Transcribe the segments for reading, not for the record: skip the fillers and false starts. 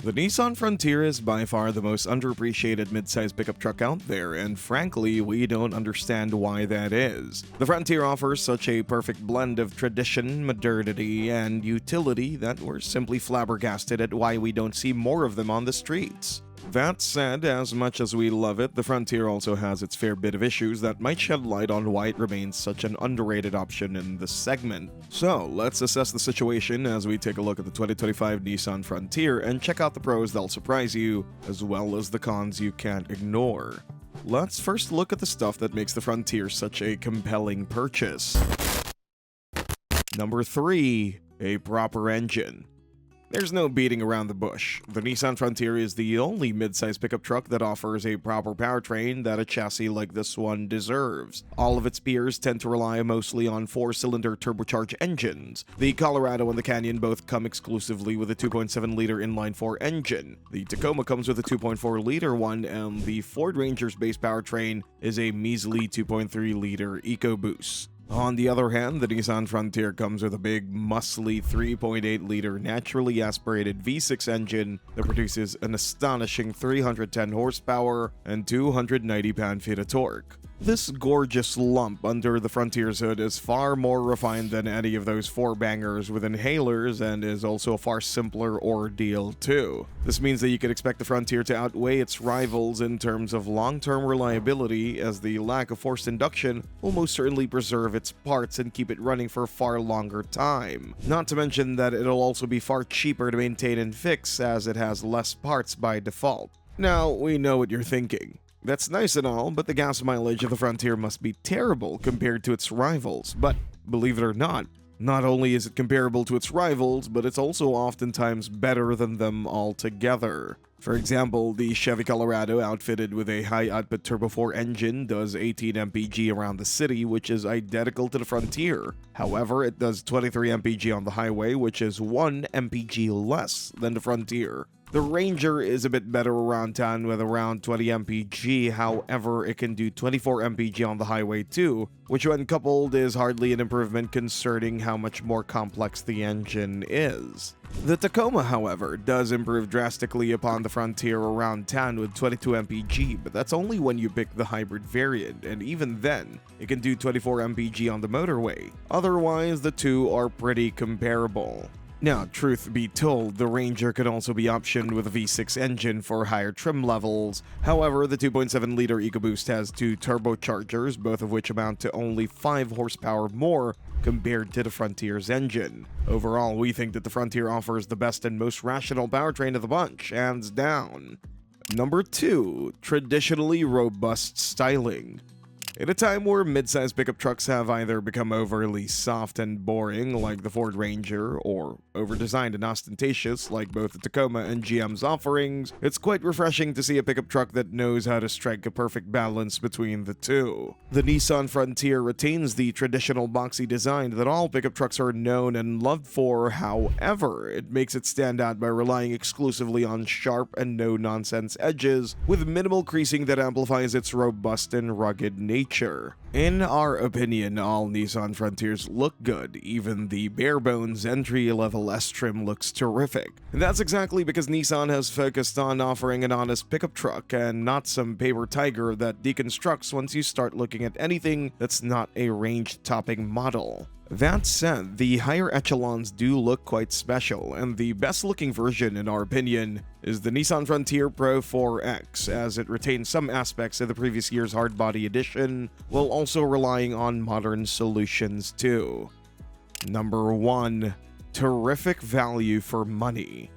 The Nissan Frontier is by far the most underappreciated midsize pickup truck out there, and frankly, we don't understand why that is. The Frontier offers such a perfect blend of tradition, modernity, and utility that we're simply flabbergasted at why we don't see more of them on the streets. That said, as much as we love it, the Frontier also has its fair bit of issues that might shed light on why it remains such an underrated option in the segment. So, let's assess the situation as we take a look at the 2025 Nissan Frontier and check out the pros that'll surprise you, as well as the cons you can't ignore. Let's first look at the stuff that makes the Frontier such a compelling purchase. Number 3. A proper engine. There's no beating around the bush. The Nissan Frontier is the only midsize pickup truck that offers a proper powertrain that a chassis like this one deserves. All of its peers tend to rely mostly on 4-cylinder turbocharged engines. The Colorado and the Canyon both come exclusively with a 2.7-liter inline-4 engine. The Tacoma comes with a 2.4-liter one, and the Ford Ranger's base powertrain is a measly 2.3-liter EcoBoost. On the other hand, the Nissan Frontier comes with a big, muscly 3.8-liter naturally aspirated V6 engine that produces an astonishing 310 horsepower and 290 pound-feet of torque. This gorgeous lump under the Frontier's hood is far more refined than any of those four-bangers with inhalers and is also a far simpler ordeal too. This means that you can expect the Frontier to outweigh its rivals in terms of long-term reliability, as the lack of forced induction will most certainly preserve its parts and keep it running for a far longer time. Not to mention that it'll also be far cheaper to maintain and fix, as it has less parts by default. Now, we know what you're thinking. That's nice and all, but the gas mileage of the Frontier must be terrible compared to its rivals. But believe it or not only is it comparable to its rivals, but it's also oftentimes better than them altogether. For example, the Chevy Colorado, outfitted with a high-output Turbo 4 engine, does 18 mpg around the city, which is identical to the Frontier. However, it does 23 mpg on the highway, which is 1 mpg less than the Frontier. The Ranger is a bit better around town with around 20 mpg, however, it can do 24 mpg on the highway too, which when coupled is hardly an improvement concerning how much more complex the engine is. The Tacoma, however, does improve drastically upon the Frontier around town with 22 mpg, but that's only when you pick the hybrid variant, and even then, it can do 24 mpg on the motorway. Otherwise, the two are pretty comparable. Now, truth be told, the Ranger could also be optioned with a V6 engine for higher trim levels. However, the 2.7-liter EcoBoost has two turbochargers, both of which amount to only 5 horsepower more compared to the Frontier's engine. Overall, we think that the Frontier offers the best and most rational powertrain of the bunch, hands down. Number 2. Traditionally robust styling. In a time where midsize pickup trucks have either become overly soft and boring like the Ford Ranger, or overdesigned and ostentatious like both the Tacoma and GM's offerings, it's quite refreshing to see a pickup truck that knows how to strike a perfect balance between the two. The Nissan Frontier retains the traditional boxy design that all pickup trucks are known and loved for. However, it makes it stand out by relying exclusively on sharp and no-nonsense edges, with minimal creasing that amplifies its robust and rugged nature. In our opinion, all Nissan Frontiers look good. Even the bare-bones entry-level S-trim looks terrific. And that's exactly because Nissan has focused on offering an honest pickup truck and not some paper tiger that deconstructs once you start looking at anything that's not a range-topping model. That said, the higher echelons do look quite special, and the best-looking version, in our opinion, is the Nissan Frontier Pro 4X, as it retains some aspects of the previous year's hardbody edition, while also relying on modern solutions too. Number 1. Terrific value for money.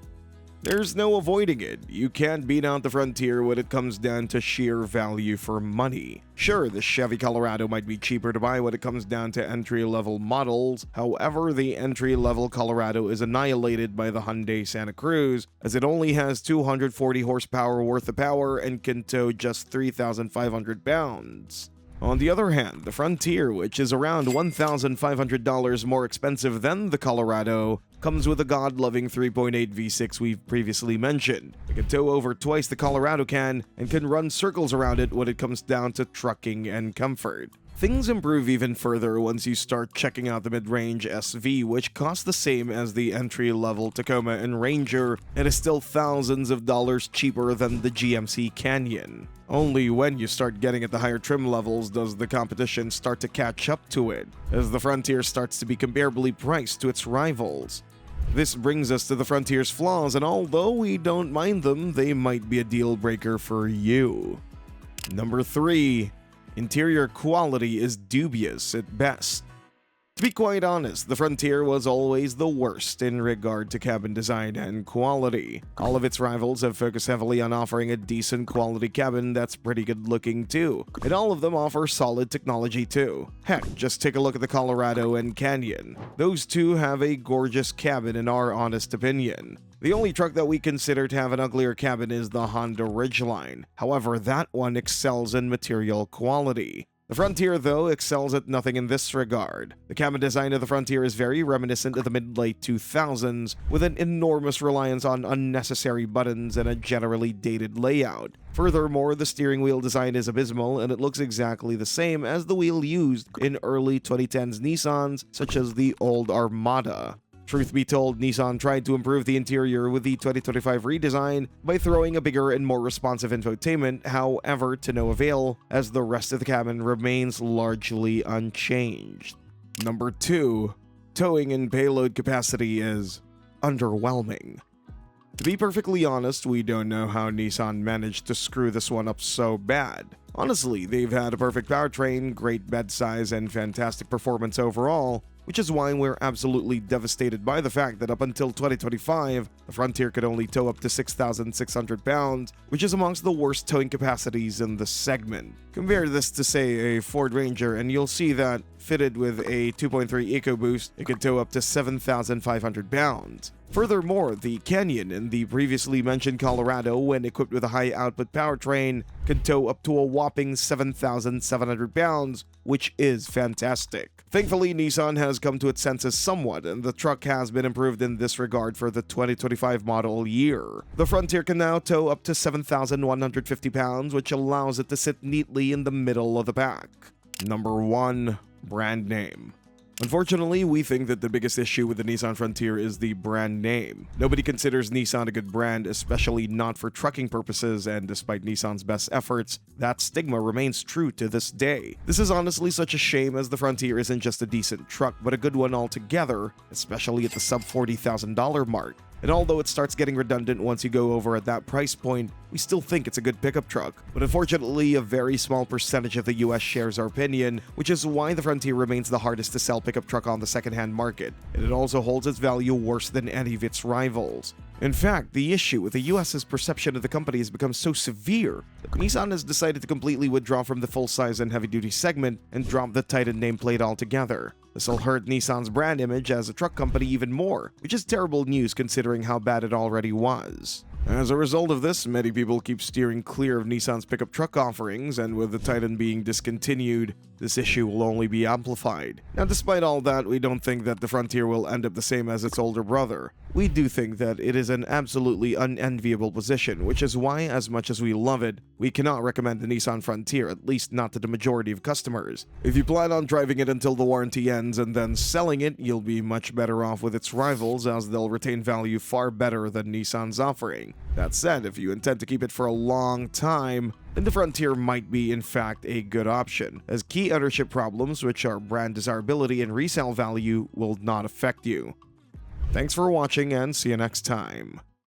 There's no avoiding it. You can't beat out the Frontier when it comes down to sheer value for money. Sure, the Chevy Colorado might be cheaper to buy when it comes down to entry-level models. However, the entry-level Colorado is annihilated by the Hyundai Santa Cruz, as it only has 240 horsepower worth of power and can tow just 3,500 pounds. On the other hand, the Frontier, which is around $1,500 more expensive than the Colorado, comes with a god-loving 3.8 V6 we've previously mentioned. It can tow over twice the Colorado can and can run circles around it when it comes down to trucking and comfort. Things improve even further once you start checking out the mid-range SV, which costs the same as the entry-level Tacoma and Ranger and is still thousands of dollars cheaper than the GMC Canyon. Only when you start getting at the higher trim levels does the competition start to catch up to it, as the Frontier starts to be comparably priced to its rivals. This brings us to the Frontier's flaws, and although we don't mind them, they might be a deal breaker for you. Number 3. Interior quality is dubious at best. To be quite honest, the Frontier was always the worst in regard to cabin design and quality. All of its rivals have focused heavily on offering a decent quality cabin that's pretty good looking too, and all of them offer solid technology too. Heck, just take a look at the Colorado and Canyon. Those two have a gorgeous cabin in our honest opinion. The only truck that we consider to have an uglier cabin is the Honda Ridgeline. However, that one excels in material quality. The Frontier, though, excels at nothing in this regard. The cabin design of the Frontier is very reminiscent of the mid-late 2000s, with an enormous reliance on unnecessary buttons and a generally dated layout. Furthermore, the steering wheel design is abysmal, and it looks exactly the same as the wheel used in early 2010s Nissans, such as the old Armada. Truth be told, Nissan tried to improve the interior with the 2025 redesign by throwing a bigger and more responsive infotainment, however, to no avail, as the rest of the cabin remains largely unchanged. Number 2. Towing and payload capacity is underwhelming. To be perfectly honest, we don't know how Nissan managed to screw this one up so bad. Honestly, they've had a perfect powertrain, great bed size, and fantastic performance overall, which is why we're absolutely devastated by the fact that up until 2025, the Frontier could only tow up to 6,600 pounds, which is amongst the worst towing capacities in the segment. Compare this to, say, a Ford Ranger, and you'll see that, fitted with a 2.3 EcoBoost, it could tow up to 7,500 pounds. Furthermore, the Canyon and the previously mentioned Colorado, when equipped with a high-output powertrain, could tow up to a whopping 7,700 pounds, which is fantastic. Thankfully, Nissan has come to its senses somewhat, and the truck has been improved in this regard for the 2025 model year. The Frontier can now tow up to 7,150 pounds, which allows it to sit neatly in the middle of the pack. Number 1. Brand name. Unfortunately, we think that the biggest issue with the Nissan Frontier is the brand name. Nobody considers Nissan a good brand, especially not for trucking purposes, and despite Nissan's best efforts, that stigma remains true to this day. This is honestly such a shame, as the Frontier isn't just a decent truck, but a good one altogether, especially at the sub $40,000 mark. And although it starts getting redundant once you go over at that price point, we still think it's a good pickup truck. But unfortunately, a very small percentage of the US shares our opinion, which is why the Frontier remains the hardest to sell pickup truck on the secondhand market, and it also holds its value worse than any of its rivals. In fact, the issue with the US's perception of the company has become so severe that Nissan has decided to completely withdraw from the full-size and heavy-duty segment and drop the Titan nameplate altogether. This will hurt Nissan's brand image as a truck company even more, which is terrible news considering how bad it already was. As a result of this, many people keep steering clear of Nissan's pickup truck offerings, and with the Titan being discontinued, this issue will only be amplified. Now, despite all that, we don't think that the Frontier will end up the same as its older brother. We do think that it is an absolutely unenviable position, which is why, as much as we love it, we cannot recommend the Nissan Frontier, at least not to the majority of customers. If you plan on driving it until the warranty ends and then selling it, you'll be much better off with its rivals, as they'll retain value far better than Nissan's offering. That said, if you intend to keep it for a long time, then the Frontier might be in fact a good option, as key ownership problems, which are brand desirability and resale value, will not affect you. Thanks for watching, and see you next time.